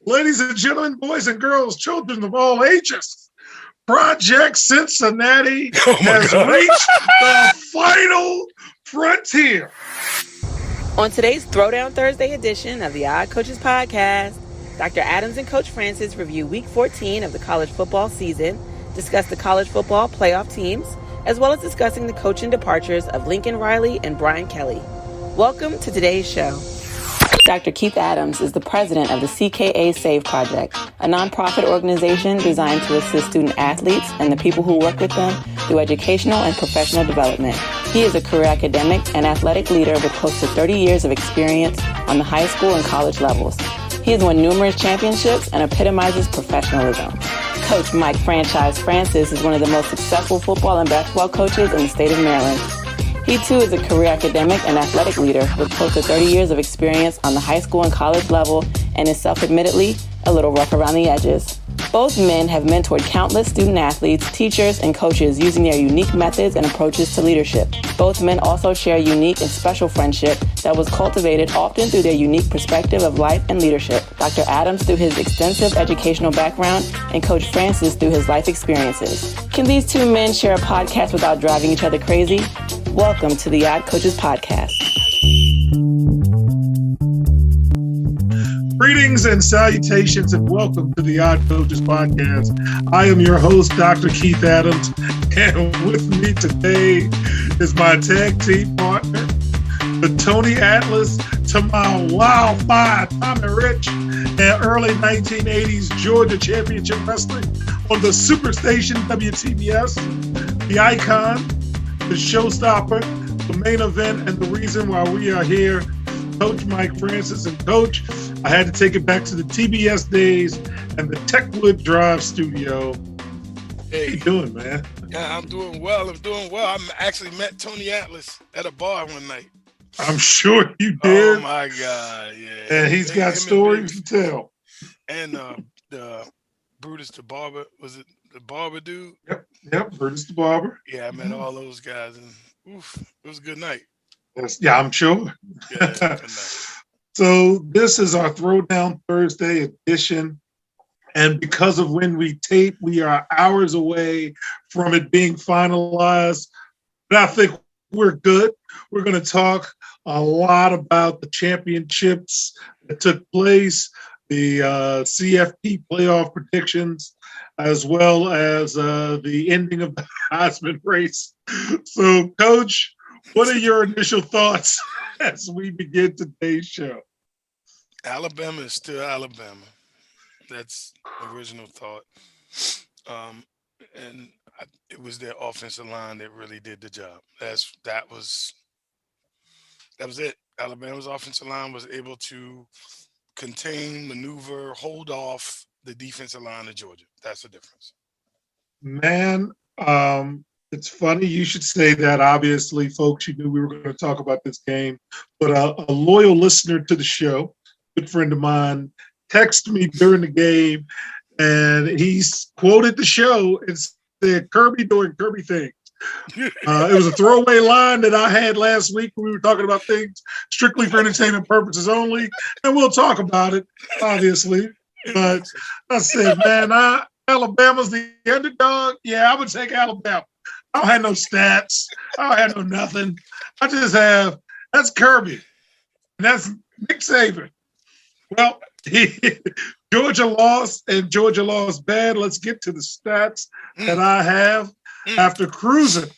Ladies and gentlemen, boys and girls, children of all ages, Project Cincinnati Oh my has God. reached the final frontier. On today's Throwdown Thursday edition of the Odd Coaches Podcast, Dr. Adams and Coach Francis review Week 14 of the college football season, discuss the college football playoff teams, as well as discussing the coaching departures of Lincoln Riley and Brian Kelly. Welcome to today's show. Dr. Keith Adams is the president of the CKA Save Project, a nonprofit organization designed to assist student athletes and the people who work with them through educational and professional development. He is a career academic and athletic leader with close to 30 years of experience on the high school and college levels. He has won numerous championships and epitomizes professionalism. Coach Mike Franchise Francis is one of the most successful football and basketball coaches in the state of Maryland. He too is a career academic and athletic leader with close to 30 years of experience on the high school and college level and is self-admittedly a little rough around the edges. Both men have mentored countless student athletes, teachers, and coaches using their unique methods and approaches to leadership. Both men also share a unique and special friendship that was cultivated often through their unique perspective of life and leadership. Dr. Adams through his extensive educational background and Coach Francis through his life experiences. Can these two men share a podcast without driving each other crazy? Welcome to the Odd Coaches Podcast. Greetings and salutations and welcome to the Odd Coaches Podcast. I am your host, Dr. Keith Adams, and with me today is my tag team partner, the Tony Atlas to my wildfire Tommy Rich and early 1980s Georgia Championship Wrestling on the Superstation WTBS, the icon, the showstopper, the main event, and the reason why we are here, Coach Mike Francis. And Coach, I had to take it back to the TBS days and the Techwood Drive studio. Hey, How you doing, man? Yeah, I'm doing well. I actually met Tony Atlas at a bar one night. I'm sure you did. Oh my God, yeah. And he's got stories to tell. And the Brutus the barber, was it the barber dude? Yep, Brutus the barber. Yeah, I met all those guys, and it was a good night. Yeah, I'm sure. Yeah, good night. So this is our Throwdown Thursday edition. And because of when we tape, we are hours away from it being finalized. But I think we're good. We're going to talk a lot about the championships that took place, the CFP playoff predictions, as well as the ending of the Heisman race. So, Coach, what are your initial thoughts as we begin today's show? Alabama is still Alabama. That's the original thought. It was their offensive line that really did the job. That was it. Alabama's offensive line was able to contain, maneuver, hold off the defensive line of Georgia. That's the difference. Man, it's funny you should say that. Obviously, folks, you knew we were going to talk about this game. But a loyal listener to the show, good friend of mine, texted me during the game, and he quoted the show and said, Kirby doing Kirby things. It was a throwaway line that I had last week when we were talking about things strictly for entertainment purposes only, and we'll talk about it, obviously. But I said, man, Alabama's the underdog. Yeah, I would take Alabama. I don't have no stats. I don't have no nothing. I just have, that's Kirby. And that's Nick Saban. Well, Georgia lost, and Georgia lost bad. Let's get to the stats that I have. After cruising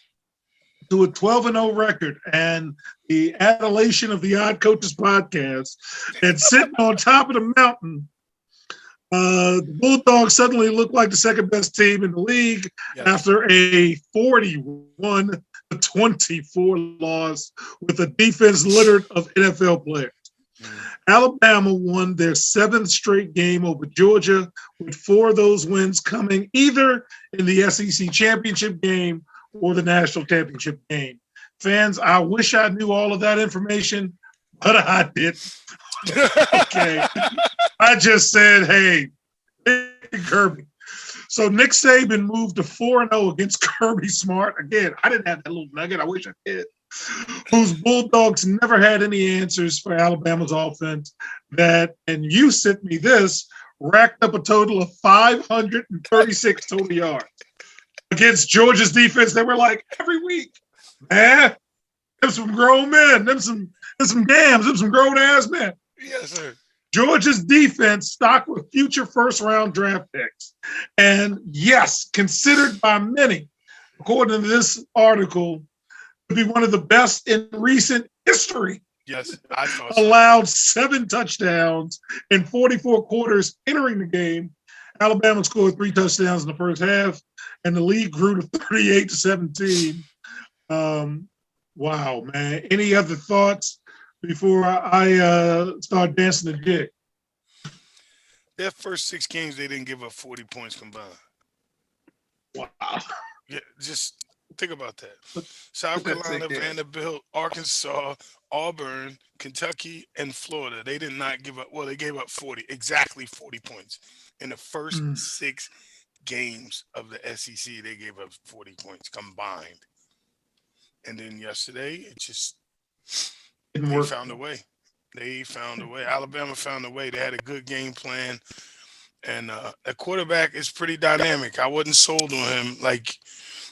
to a 12-0 record and the adulation of the Odd Coaches Podcast and sitting on top of the mountain, the Bulldogs suddenly looked like the second best team in the league after a 41-24 loss with a defense littered of NFL players. Alabama won their seventh straight game over Georgia, with 4 of those wins coming either in the SEC championship game or the national championship game. Fans, I wish I knew all of that information, but I didn't. Okay. I just said, hey, Kirby. So Nick Saban moved to 4-0 against Kirby Smart. Again, I didn't have that little nugget. I wish I did. Whose Bulldogs never had any answers for Alabama's offense. And you sent me this, racked up a total of 536 total yards against Georgia's defense. They were like, every week, man, them some grown men, them some gams, them some grown ass men. Yes, sir. Georgia's defense stocked with future first-round draft picks. And yes, considered by many, according to this article, to be one of the best in recent history. Yes, I thought so. Allowed 7 touchdowns in 44 quarters entering the game. Alabama scored 3 touchdowns in the first half, and the lead grew to 38-17. Wow, man. Any other thoughts before I start dancing the jig? Their first 6 games, they didn't give up 40 points combined. Wow. Yeah, just think about that. South Carolina, Vanderbilt, Arkansas, Auburn, Kentucky, and Florida. They did not give up. Well, they gave up exactly 40 points. In the first 6 games of the SEC, they gave up 40 points combined. And then yesterday, it just they found a way. They found a way. Alabama found a way. They had a good game plan. And a quarterback is pretty dynamic. I wasn't sold on him. Like,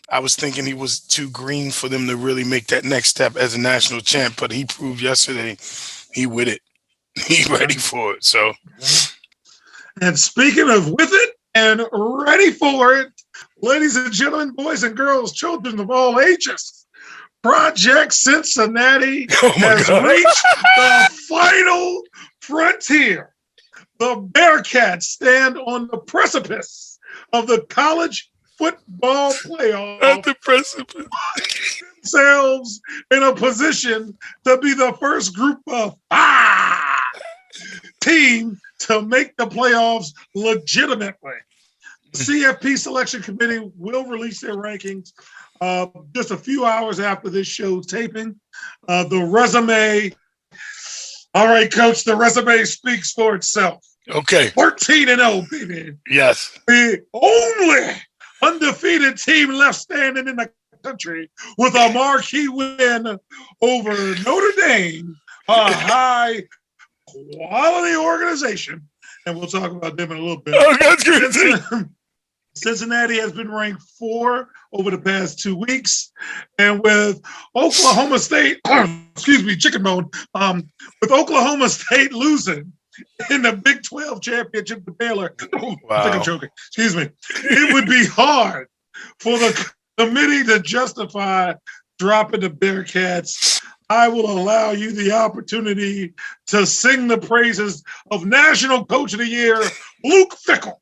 I was thinking he was too green for them to really make that next step as a national champ. But he proved yesterday he with it. He ready for it. So. And speaking of with it and ready for it, ladies and gentlemen, boys and girls, children of all ages, Project Cincinnati has reached the final frontier. The Bearcats stand on the precipice of the college football playoff. At the precipice. Themselves in a position to be the first group of 5 team to make the playoffs legitimately. The CFP selection committee will release their rankings just a few hours after this show taping. The resume, all right, Coach, the resume speaks for itself. Okay. 13-0, baby. Yes. The only undefeated team left standing in the country with a marquee win over Notre Dame, a high quality organization. And we'll talk about them in a little bit. Oh, that's good. Cincinnati has been ranked 4 over the past 2 weeks. And with Oklahoma State, chicken bone, with Oklahoma State losing in the Big 12 championship to Baylor, wow. I think I'm joking. Excuse me. It would be hard for the committee to justify dropping the Bearcats. I will allow you the opportunity to sing the praises of National Coach of the Year, Luke Fickell.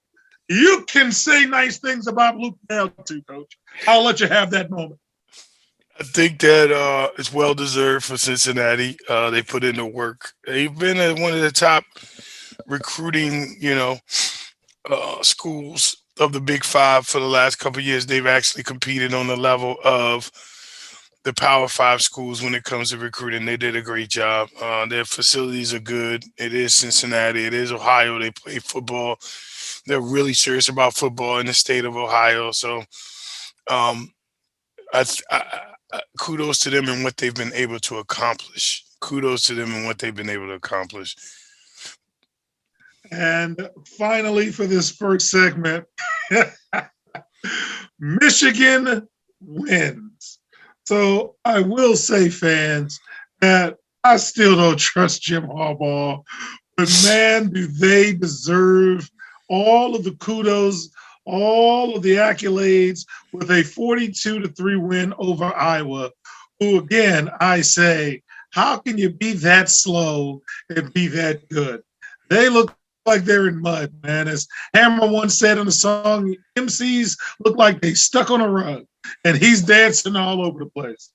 You can say nice things about Luke now too, Coach. I'll let you have that moment. I think that it's well-deserved for Cincinnati. They put in the work. They've been at one of the top recruiting, schools of the Big 5 for the last couple of years. They've actually competed on the level of the Power 5 schools when it comes to recruiting. They did a great job. Their facilities are good. It is Cincinnati. It is Ohio. They play football. They're really serious about football in the state of Ohio. So kudos to them and what they've been able to accomplish. And finally, for this first segment, Michigan wins. So I will say, fans, that I still don't trust Jim Harbaugh, but man, do they deserve all of the kudos, all of the accolades with a 42-3 win over Iowa, who, again, I say, how can you be that slow and be that good? They look like they're in mud, man. As Hammer once said in the song, MCs look like they stuck on a rug, and he's dancing all over the place.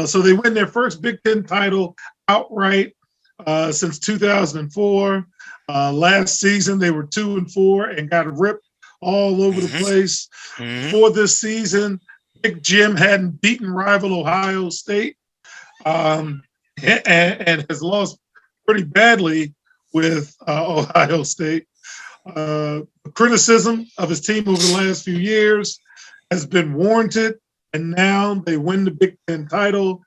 So they win their first Big Ten title outright since 2004. Last season, they were 2-4 and got ripped all over the place. For this season, Big Jim hadn't beaten rival Ohio State and has lost pretty badly with Ohio State. Criticism of his team over the last few years has been warranted, and now they win the Big Ten title.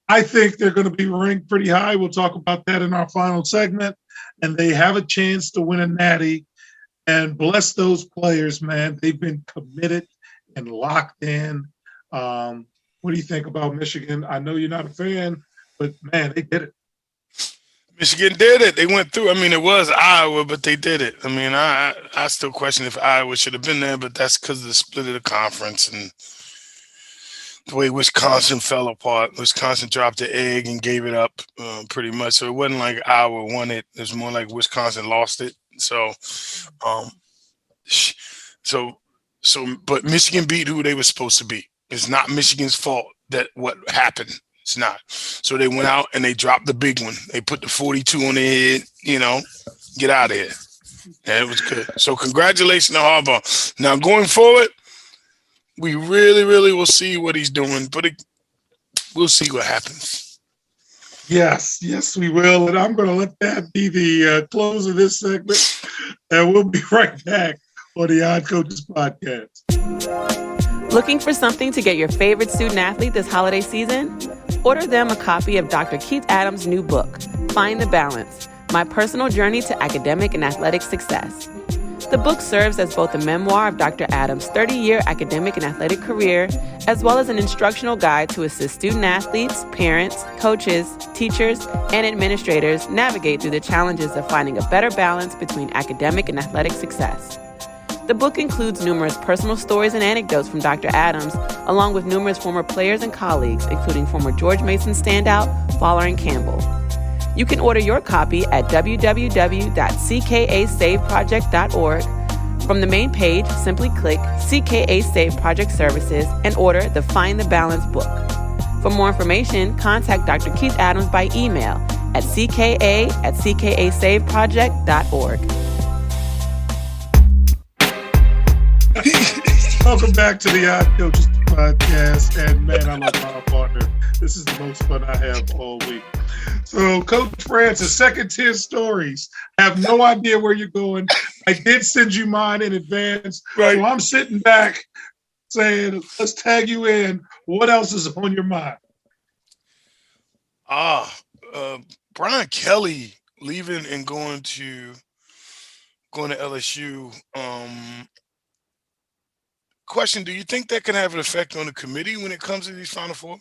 I think they're going to be ranked pretty high. We'll talk about that in our final segment. And they have a chance to win a natty. And bless those players, man. They've been committed and locked in. What do you think about Michigan? I know you're not a fan, but man, they did it. Michigan did it. They went through. I mean, it was Iowa, but they did it. I mean, I still question if Iowa should have been there, but that's because of the split of the conference and the way Wisconsin fell apart. Wisconsin dropped the egg and gave it up pretty much. So it wasn't like Iowa won it. It was more like Wisconsin lost it. So, but Michigan beat who they were supposed to beat. It's not Michigan's fault that what happened. It's not. So they went out and they dropped the big one. They put the 42 on their head, get out of here. And it was good. So congratulations to Harbaugh. Now going forward, we really, really will see what he's doing, but we'll see what happens. Yes, we will. And I'm going to let that be the close of this segment. And we'll be right back on the Odd Coaches Podcast. Looking for something to get your favorite student athlete this holiday season? Order them a copy of Dr. Keith Adams' new book, Find the Balance, My Personal Journey to Academic and Athletic Success. The book serves as both a memoir of Dr. Adams' 30-year academic and athletic career, as well as an instructional guide to assist student athletes, parents, coaches, teachers, and administrators navigate through the challenges of finding a better balance between academic and athletic success. The book includes numerous personal stories and anecdotes from Dr. Adams, along with numerous former players and colleagues, including former George Mason standout, Fowler and Campbell. You can order your copy at www.ckasaveproject.org. From the main page, simply click CKA Save Project Services and order the Find the Balance book. For more information, contact Dr. Keith Adams by email at cka@ckasaveproject.org. Welcome back to the Odd Coaches Podcast. And man, I love my partner. This is the most fun I have all week. So, Coach Francis, second tier stories. I have no idea where you're going. I did send you mine in advance. Right. So I'm sitting back saying, let's tag you in. What else is on your mind? Brian Kelly leaving and going to LSU. Question, do you think that can have an effect on the committee when it comes to these Final Four?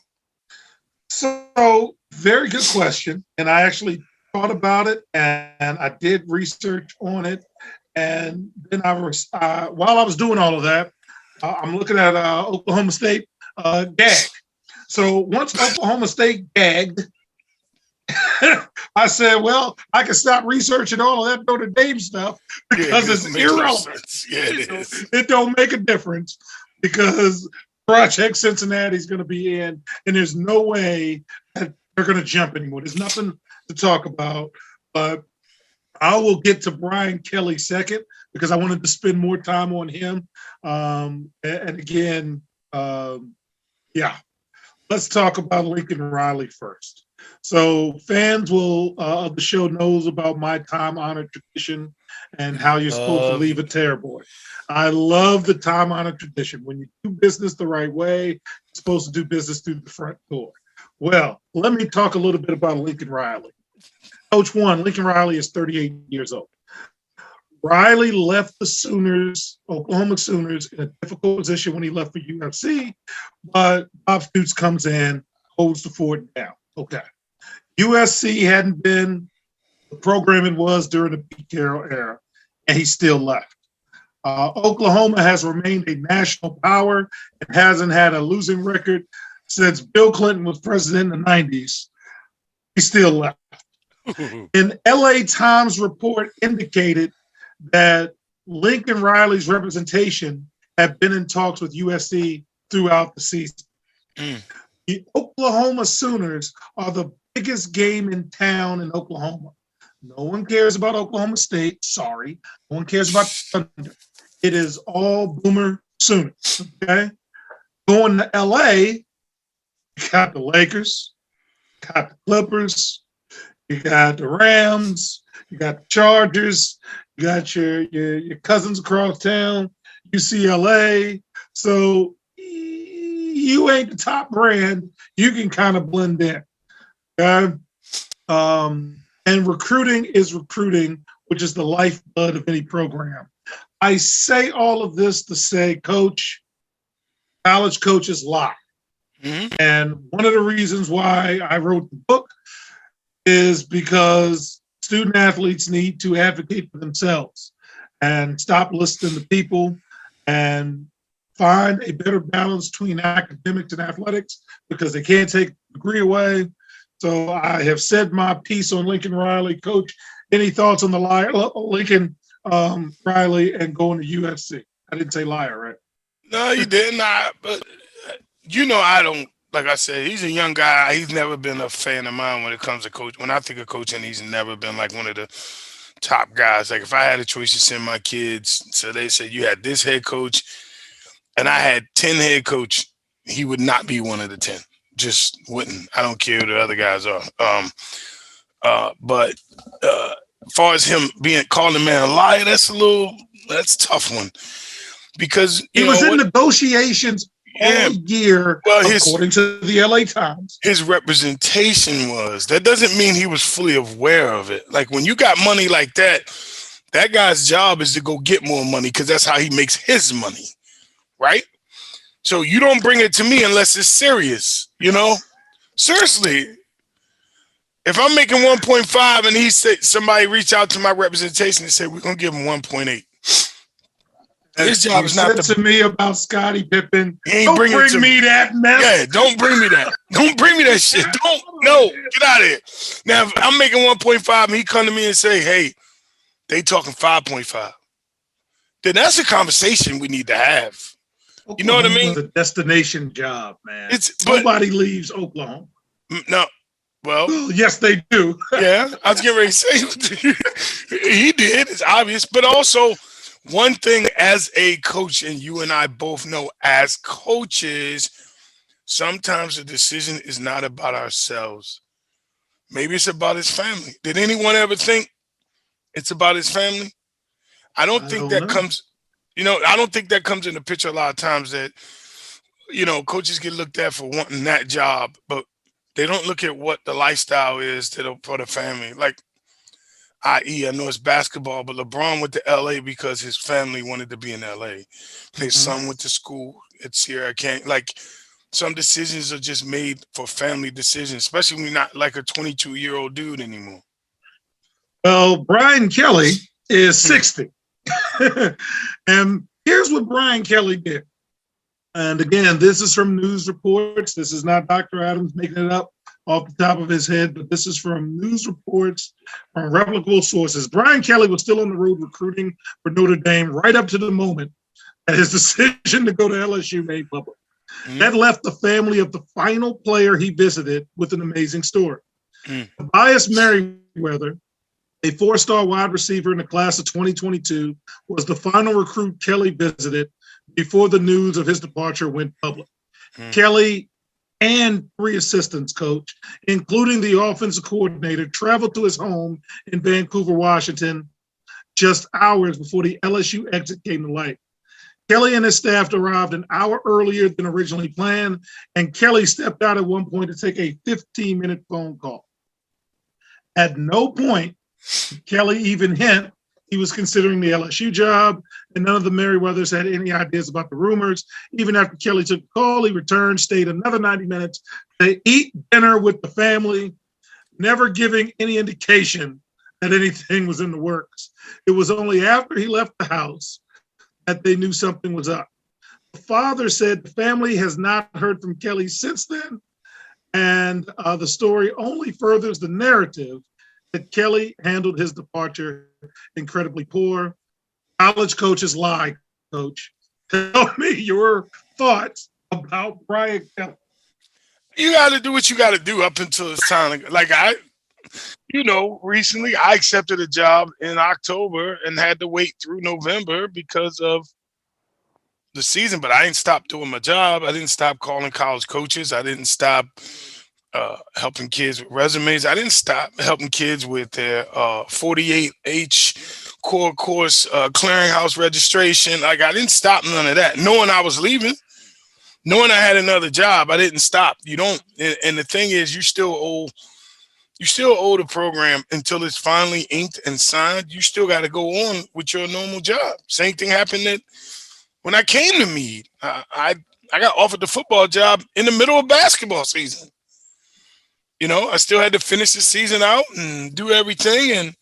So, very good question. And I actually thought about it and I did research on it. And then while I was doing all of that, I'm looking at Oklahoma State gag. So once Oklahoma State gagged, I said, well, I can stop researching all of that Notre Dame stuff because it's irrelevant. Yeah, it is. It don't make a difference because Project Cincinnati is going to be in, and there's no way that they're going to jump anymore. There's nothing to talk about. But I will get to Brian Kelly second because I wanted to spend more time on him. And again, let's talk about Lincoln Riley first. So fans of the show knows about my time-honored tradition and how you're supposed to leave a tear boy. I love the time-honored tradition. When you do business the right way, you're supposed to do business through the front door. Well, let me talk a little bit about Lincoln Riley. Coach one, Lincoln Riley is 38 years old. Riley left the Sooners, Oklahoma Sooners, in a difficult position when he left for UFC, but Bob Stoops comes in, holds the fort down. Okay. USC hadn't been the program it was during the Pete Carroll era, and he still left. Oklahoma has remained a national power and hasn't had a losing record since Bill Clinton was president in the 90s. He still left. An LA Times report indicated that Lincoln Riley's representation had been in talks with USC throughout the season. The Oklahoma Sooners are the biggest game in town in Oklahoma. No one cares about Oklahoma State. Sorry. No one cares about Thunder. It is all Boomer Sooners. Okay? Going to LA, you got the Lakers, you got the Clippers, you got the Rams, you got the Chargers, you got your cousins across town, UCLA. So you ain't the top brand. You can kind of blend in. Okay? And recruiting is recruiting, which is the lifeblood of any program. I say all of this to say, Coach, college coaches lie. Mhm. And one of the reasons why I wrote the book is because student athletes need to advocate for themselves and stop listening to people and find a better balance between academics and athletics because they can't take the degree away. So I have said my piece on Lincoln Riley. Coach, any thoughts on the Lincoln Riley and going to UFC? I didn't say liar, right? No, you didn't. But I don't. Like I said, he's a young guy. He's never been a fan of mine when it comes to coach. When I think of coaching, he's never been like one of the top guys. Like if I had a choice to send my kids, so they said you had this head coach, and I had 10 head coach, he would not be one of the 10. Just wouldn't. I don't care who the other guys are. But as far as him being calling man a liar, that's a tough one because he was in negotiations all year, well, according to the LA Times. His representation was. That doesn't mean he was fully aware of it. Like when you got money like that, that guy's job is to go get more money because that's how he makes his money, right? So you don't bring it to me unless it's serious, Seriously. If I'm making 1.5 and he said somebody reach out to my representation and say we're gonna give him 1.8. His job is not to me about Scottie Pippen. Don't bring me that mess. Yeah, don't bring me that. Don't bring me that shit. Get out of here. Now, if I'm making 1.5 and he come to me and say, hey, they talking 5.5, then that's a conversation we need to have. You know what I mean? It's a destination job, man. Nobody leaves Oklahoma. No. Well, yes, they do. Yeah, I was getting ready to say he did. It's obvious. But also, one thing as a coach, and you and I both know as coaches, sometimes the decision is not about ourselves. Maybe it's about his family. Did anyone ever think it's about his family? I don't think that comes in the picture a lot of times that, coaches get looked at for wanting that job, but they don't look at what the lifestyle is for the family. Like, i.e., I know it's basketball, but LeBron went to LA because his family wanted to be in LA. His son went to school at Sierra Canyon. Like, some decisions are just made for family decisions, especially when you're not like a 22-year-old dude anymore. Well, Brian Kelly is 60. And here's what Brian Kelly did. And again, this is from news reports. This is not Dr. Adams making it up off the top of his head, but this is from news reports from reputable sources. Brian Kelly was still on the road recruiting for Notre Dame right up to the moment that his decision to go to LSU made public. That left the family of the final player he visited with an amazing story. Tobias Merriweather, a four-star wide receiver in the class of 2022, was the final recruit Kelly visited before the news of his departure went public. Kelly and three assistants, coach, including the offensive coordinator, traveled to his home in Vancouver, Washington, just hours before the LSU exit came to light. Kelly and his staff arrived an hour earlier than originally planned, and Kelly stepped out at one point to take a 15-minute phone call. At no point did Kelly even hint he was considering the LSU job, and none of the Merriweathers had any ideas about the rumors. Even after Kelly took the call, he returned, stayed another 90 minutes to eat dinner with the family, never giving any indication that anything was in the works. It was only after he left the house that they knew something was up. The father said the family has not heard from Kelly since then, and the story only furthers the narrative that Kelly handled his departure incredibly poor. College coaches lie, coach. Tell me your thoughts about Brian Kelly. You got to do what you got to do up until it's time. Like recently I accepted a job in October and had to wait through November because of the season, but I didn't stop doing my job. I didn't stop calling college coaches. I didn't stop helping kids with resumes. I didn't stop helping kids with their 48H core course clearinghouse registration. Like I didn't stop none of that. Knowing I was leaving, knowing I had another job, I didn't stop. You don't, and the thing is, you still owe You still owe the program until it's finally inked and signed. You still got to go on with your normal job. Same thing happened when I came to Meade. I got offered the football job in the middle of basketball season. I still had to finish the season out and do everything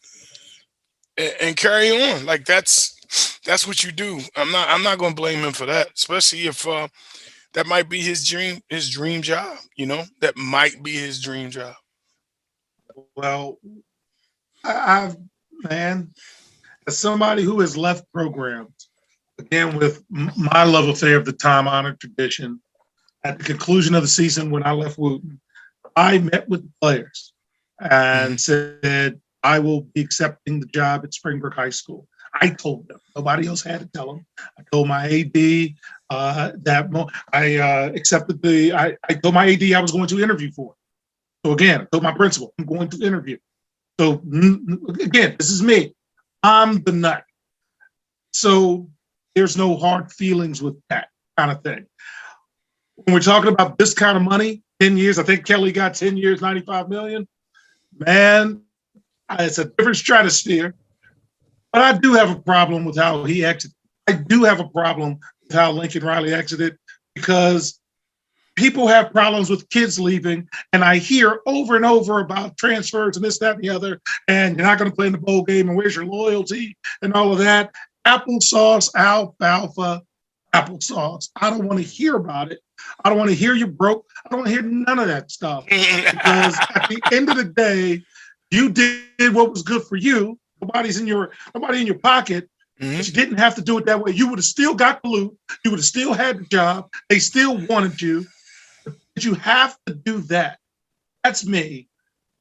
and carry on. Like that's what you do. I'm not going to blame him for that, especially if that might be his dream job. That might be his dream job. Well, I've, man, as somebody who has left programs, again, with my love affair of the time honored tradition, at the conclusion of the season when I left Wooten, I met with the players and said, I will be accepting the job at Springbrook High School. I told them. Nobody else had to tell them. I told my AD I told my AD I was going to interview for it. So again, I told my principal, I'm going to interview. So again, this is me. I'm the nut. So there's no hard feelings with that kind of thing. When we're talking about this kind of money, 10 years, I think Kelly got 10 years, 95 million. Man, it's a different stratosphere. But I do have a problem with how he exited. I do have a problem with how Lincoln Riley exited because people have problems with kids leaving, and I hear over and over about transfers and this, that, and the other, and you're not going to play in the bowl game, and where's your loyalty and all of that. Applesauce, alfalfa, applesauce. I don't want to hear about it. I don't want to hear you broke. I don't want to hear none of that stuff because at the end of the day, you did what was good for you. Nobody in your pocket. But you didn't have to do it that way. You would have still got the loot. You would have still had the job. They still wanted you. But you have to do that. That's me.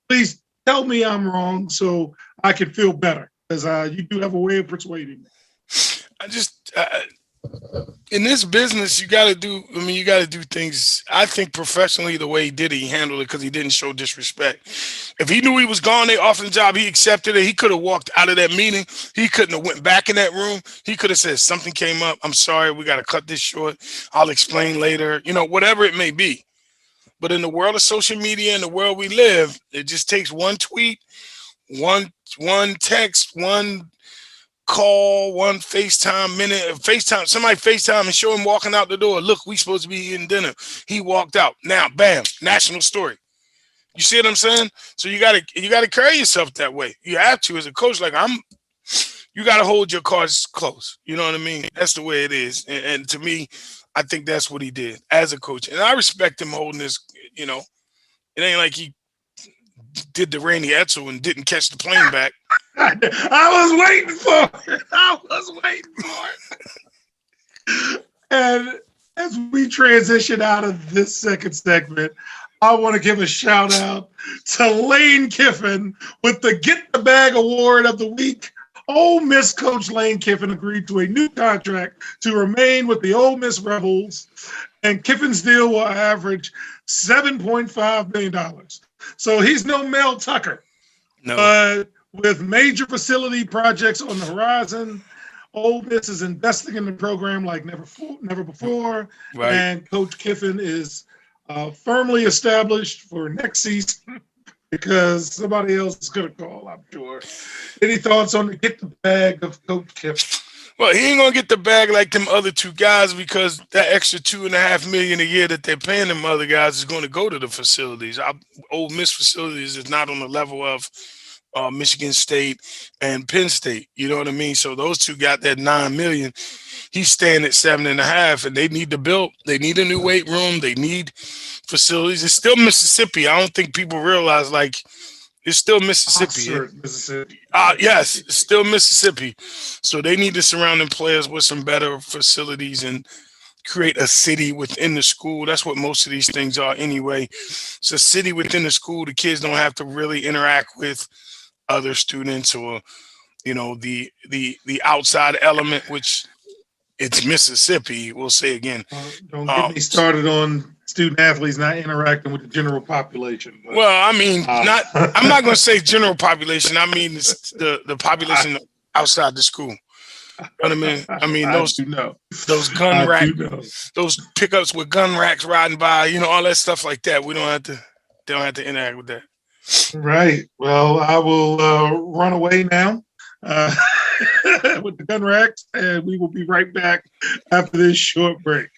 Please tell me I'm wrong so I can feel better because you do have a way of persuading me. In this business, you got to do things, I think, professionally the way he did it. He handled it because he didn't show disrespect. If he knew he was gone, they offered the job, he accepted it. He could have walked out of that meeting. He couldn't have went back in that room. He could have said, something came up. I'm sorry. We got to cut this short. I'll explain later, whatever it may be. But in the world of social media and the world we live, it just takes one tweet, one text, one call, one FaceTime, somebody FaceTime and show him walking out the door. Look, we supposed to be eating dinner. He walked out. Now, bam, national story. You see what I'm saying? So you gotta carry yourself that way. You have to as a coach. You gotta hold your cards close. You know what I mean? That's the way it is. And to me, I think that's what he did as a coach. And I respect him holding this, it ain't like he did the Randy Edsel and didn't catch the plane back. I was waiting for it. And as we transition out of this second segment, I want to give a shout out to Lane Kiffin with the Get the Bag Award of the week. Ole Miss coach Lane Kiffin agreed to a new contract to remain with the Ole Miss Rebels, and Kiffin's deal will average $7.5 million. So he's no Mel Tucker. No. But with major facility projects on the horizon, Ole Miss is investing in the program like never before. Right. And Coach Kiffin is firmly established for next season because somebody else is going to call, I'm sure. Any thoughts on the get the bag of Coach Kiffin? Well, he ain't gonna get the bag like them other two guys because that extra $2.5 million a year that they're paying them other guys is going to go to the facilities. Our Ole Miss facilities is not on the level of Michigan State and Penn State. You know what I mean? So those two got that $9 million. He's staying at $7.5 million, and they need to build. They need a new weight room. They need facilities. It's still Mississippi. I don't think people realize it's still Mississippi. Oxford, Mississippi. Yes, it's still Mississippi. So they need to surround them players with some better facilities and create a city within the school. That's what most of these things are anyway. It's a city within the school. The kids don't have to really interact with other students or, the outside element, which it's Mississippi. We'll say again. Don't get me started on student athletes not interacting with the general population. But, well, I mean, I'm not going to say general population. I mean, the population outside the school. You know what I mean? I mean, those gun racks, those pickups with gun racks riding by, all that stuff like that. They don't have to interact with that. Right. Well, I will run away now uh, with the gun racks, and we will be right back after this short break.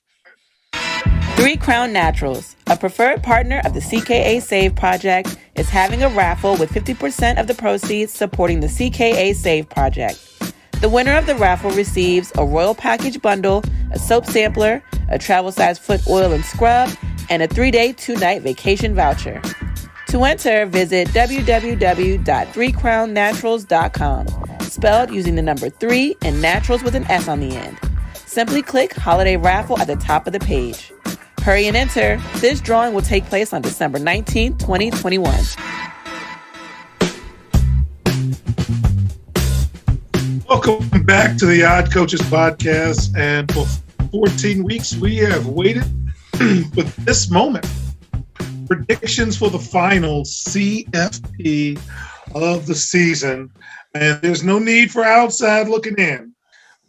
3 Crown Naturals, a preferred partner of the CKA Save Project, is having a raffle with 50% of the proceeds supporting the CKA Save Project. The winner of the raffle receives a Royal Package bundle, a soap sampler, a travel-size foot oil and scrub, and a 3-day, 2-night vacation voucher. To enter, visit www.3crownnaturals.com, spelled using the number 3 and naturals with an S on the end. Simply click Holiday Raffle at the top of the page. Hurry and enter. This drawing will take place on December 19, 2021. Welcome back to the Odd Coaches podcast. And for 14 weeks, we have waited for this moment. Predictions for the final CFP of the season. And there's no need for outside looking in.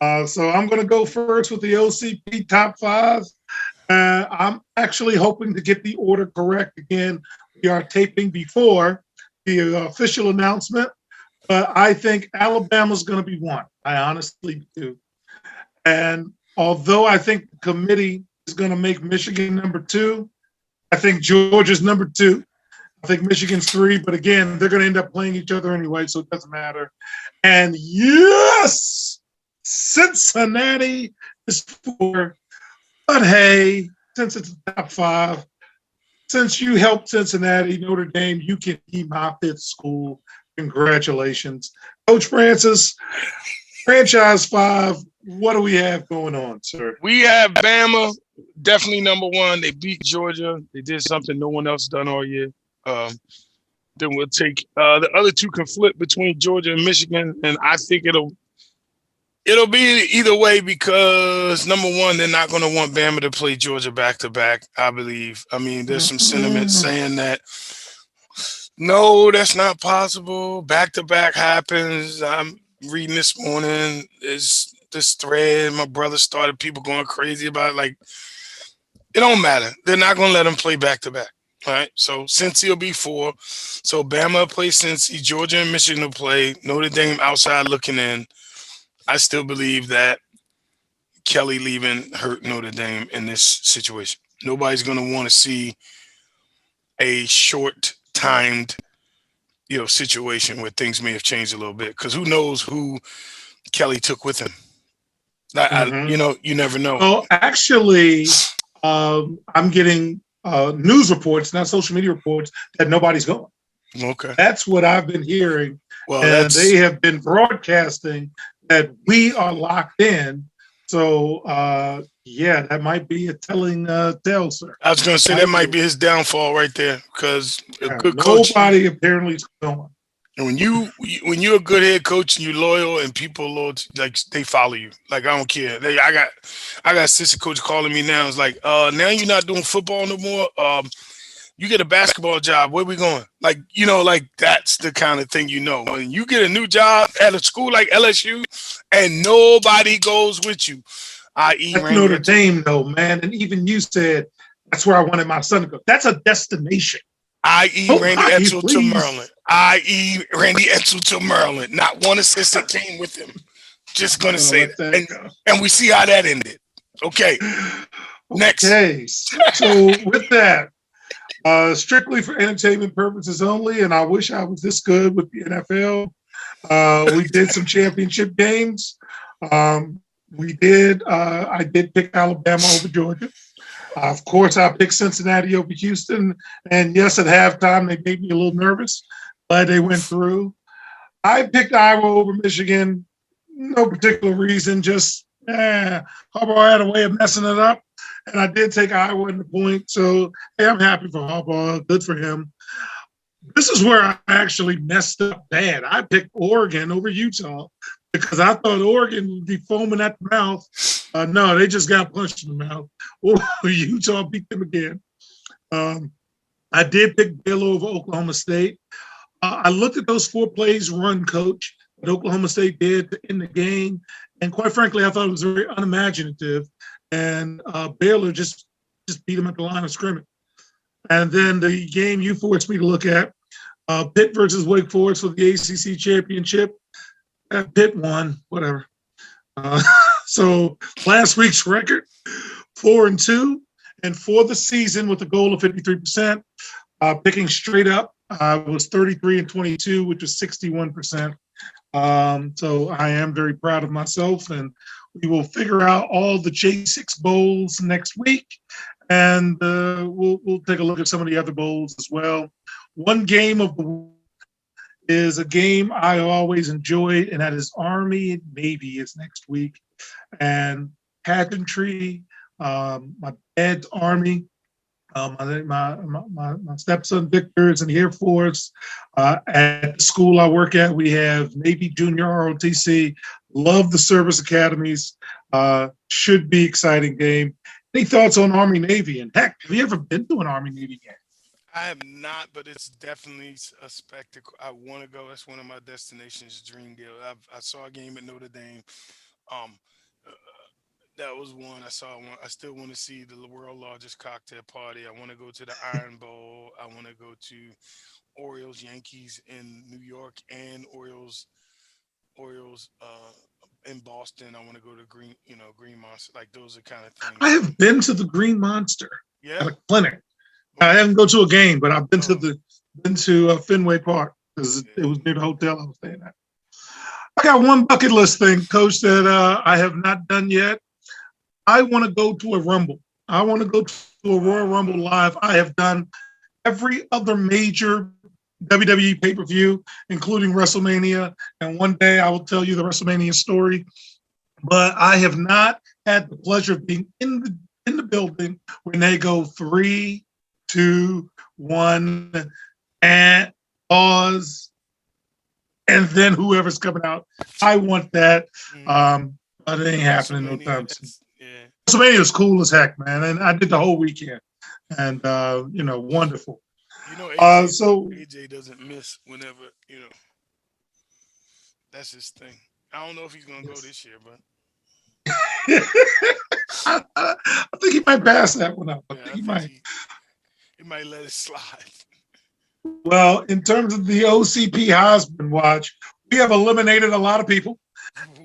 So I'm going to go first with the OCP top 5. I'm actually hoping to get the order correct again. We are taping before the official announcement, but I think Alabama's going to be 1. I honestly do. And although I think the committee is going to make Michigan number 2, I think Georgia's number 2. I think Michigan's 3, but again, they're going to end up playing each other anyway, so it doesn't matter. And yes, Cincinnati is 4. But hey, since it's top 5, since you helped Cincinnati, Notre Dame, you can be my 5th school. Congratulations. Coach Francis, franchise 5, what do we have going on, sir? We have Bama, definitely number 1. They beat Georgia. They did something no one else done all year. Then we'll take the other 2 can flip between Georgia and Michigan, and I think it'll be either way because number 1, they're not going to want Bama to play Georgia back to back. I believe. I mean, there's some sentiment saying that no, that's not possible. Back to back happens. I'm reading this morning. Is this thread? My brother started people going crazy about it. Like, it don't matter. They're not going to let them play back to back. All right. So Cincy will be 4. So Bama will play Cincy. Georgia and Michigan will play. Notre Dame outside looking in. I still believe that Kelly leaving hurt Notre Dame in this situation. Nobody's going to want to see a short-timed, situation where things may have changed a little bit because who knows who Kelly took with him. You never know. Well, actually, I'm getting news reports, not social media reports, that nobody's going. Okay. That's what I've been hearing. Well, and they have been broadcasting that we are locked in. So, that might be a telling tale, sir. I was going to say that might be his downfall right there because a good coach. Nobody apparently is going. And when you're a good head coach and you're loyal and people loyal, like they follow you. Like I don't care. I got assistant coach calling me now. It's like, now you're not doing football no more. You get a basketball job. Where we going? Like, that's the kind of thing, when you get a new job at a school like LSU and nobody goes with you, i.e. Notre Dame though, man. And even you said, that's where I wanted my son to go. That's a destination. i.e. Randy Edsel to Maryland. i.e. Randy Edsel to Maryland. Not one assistant came with him. Just going to say that. And we see how that ended. Okay. Next. Okay. So with that, strictly for entertainment purposes only, and I wish I was this good with the NFL. We did some championship games. I did pick Alabama over Georgia. Of course, I picked Cincinnati over Houston. And yes, at halftime, they made me a little nervous, but they went through. I picked Iowa over Michigan. No particular reason, just Harbaugh had a way of messing it up. And I did take Iowa in the point. So, hey, I'm happy for Harbaugh. Good for him. This is where I actually messed up bad. I picked Oregon over Utah because I thought Oregon would be foaming at the mouth. No, they just got punched in the mouth. Utah beat them again. I did pick Baylor over Oklahoma State. I looked at those 4 plays run, coach, that Oklahoma State did to end the game. And quite frankly, I thought it was very unimaginative. And Baylor just beat them at the line of scrimmage. And then the game you forced me to look at, Pitt versus Wake Forest for the ACC championship. Pitt won, whatever. So last week's record, 4-2, and for the season with a goal of 53%, picking straight up was 33-22, which was 61%. So I am very proud of myself, and we will figure out all the J6 bowls next week, and we'll take a look at some of the other bowls as well. One game of the week is a game I always enjoyed, and that is Army and Navy is next week. And pageantry, my dad's Army, my stepson Victor is in the Air Force. At the school I work at, we have Navy Junior ROTC. Love the service academies. Should be exciting game. Any thoughts on Army Navy? And heck, have you ever been to an Army Navy game? I have not, but it's definitely a spectacle. I want to go. That's one of my destinations, dream deal. I saw a game at Notre Dame. That was one. I saw one. I still want to see the world's largest cocktail party. I want to go to the Iron Bowl. I want to go to Orioles Yankees in New York and Orioles in Boston. I want to go to Green Monster. Like those are kind of things. I have been to the Green Monster at a clinic. I haven't go to a game, but I've been to Fenway Park because it was near the hotel I was staying at. I got one bucket list thing, Coach, that I have not done yet. I want to go to a Rumble. I want to go to a Royal Rumble live. I have done every other major WWE pay-per-view, including WrestleMania, and one day I will tell you the WrestleMania story. But I have not had the pleasure of being in the building when they go 3, 2, 1, and pause, and then whoever's coming out. I want that, but it ain't happening no time soon. Yeah. WrestleMania was cool as heck, man, and I did the whole weekend, and wonderful. AJ doesn't miss whenever, that's his thing. I don't know if he's gonna go this year, but I think he might pass that one up. I think he might. He might let it slide. Well, in terms of the OCP Heisman Watch, we have eliminated a lot of people,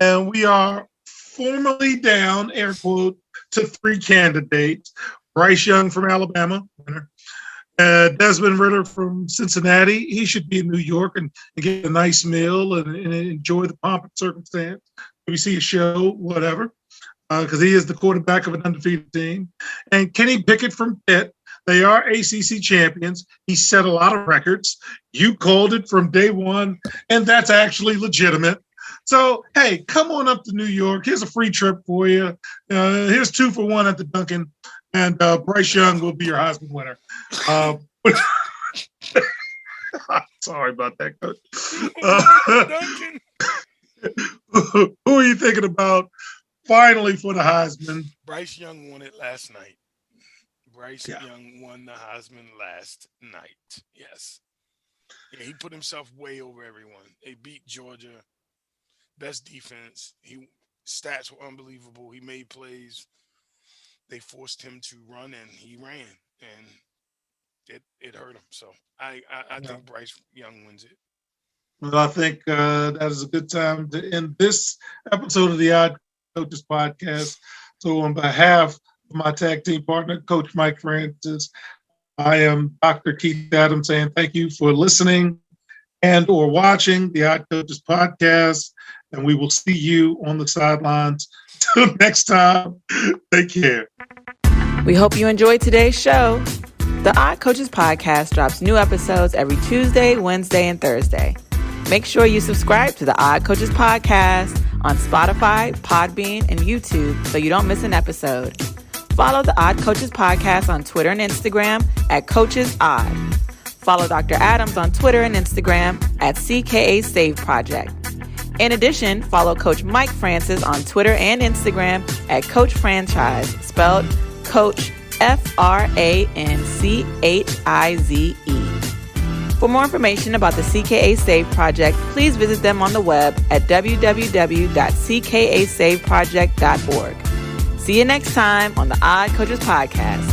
and we are formally down, air quote, to 3 candidates. Bryce Young from Alabama, winner. Desmond Ritter from Cincinnati. He should be in New York and get a nice meal and enjoy the pomp and circumstance. Maybe see a show, whatever, because he is the quarterback of an undefeated team. And Kenny Pickett from Pitt. They are ACC champions. He set a lot of records. You called it from day one, and that's actually legitimate. So, hey, come on up to New York. Here's a free trip for you. Here's 2 for 1 at the Dunkin', and Bryce Young will be your Heisman winner. Sorry about that, Coach. Who are you thinking about finally for the Heisman? Bryce Young won it last night. Young won the Heisman last night. Yes. Yeah, he put himself way over everyone. They beat Georgia. Best defense. Stats were unbelievable. He made plays. They forced him to run, and he ran, and it hurt him. So I think Bryce Young wins it. Well, I think that is a good time to end this episode of the Odd Coaches Podcast. So on behalf of my tag team partner, Coach Mike Francis, I am Dr. Keith Adams saying thank you for listening and or watching the Odd Coaches Podcast, and we will see you on the sidelines. Till next time, take care. We hope you enjoyed today's show. The Odd Coaches Podcast drops new episodes every Tuesday, Wednesday, and Thursday. Make sure you subscribe to the Odd Coaches Podcast on Spotify, Podbean, and YouTube so you don't miss an episode. Follow the Odd Coaches Podcast on Twitter and Instagram at CoachesOdd. Follow Dr. Adams on Twitter and Instagram at CKA Save Project. In addition, follow Coach Mike Francis on Twitter and Instagram at Coach Franchise, spelled Coach FRANCHIZE. For more information about the CKA Save Project, please visit them on the web at www.ckasaveproject.org. See you next time on the Odd Coaches Podcast.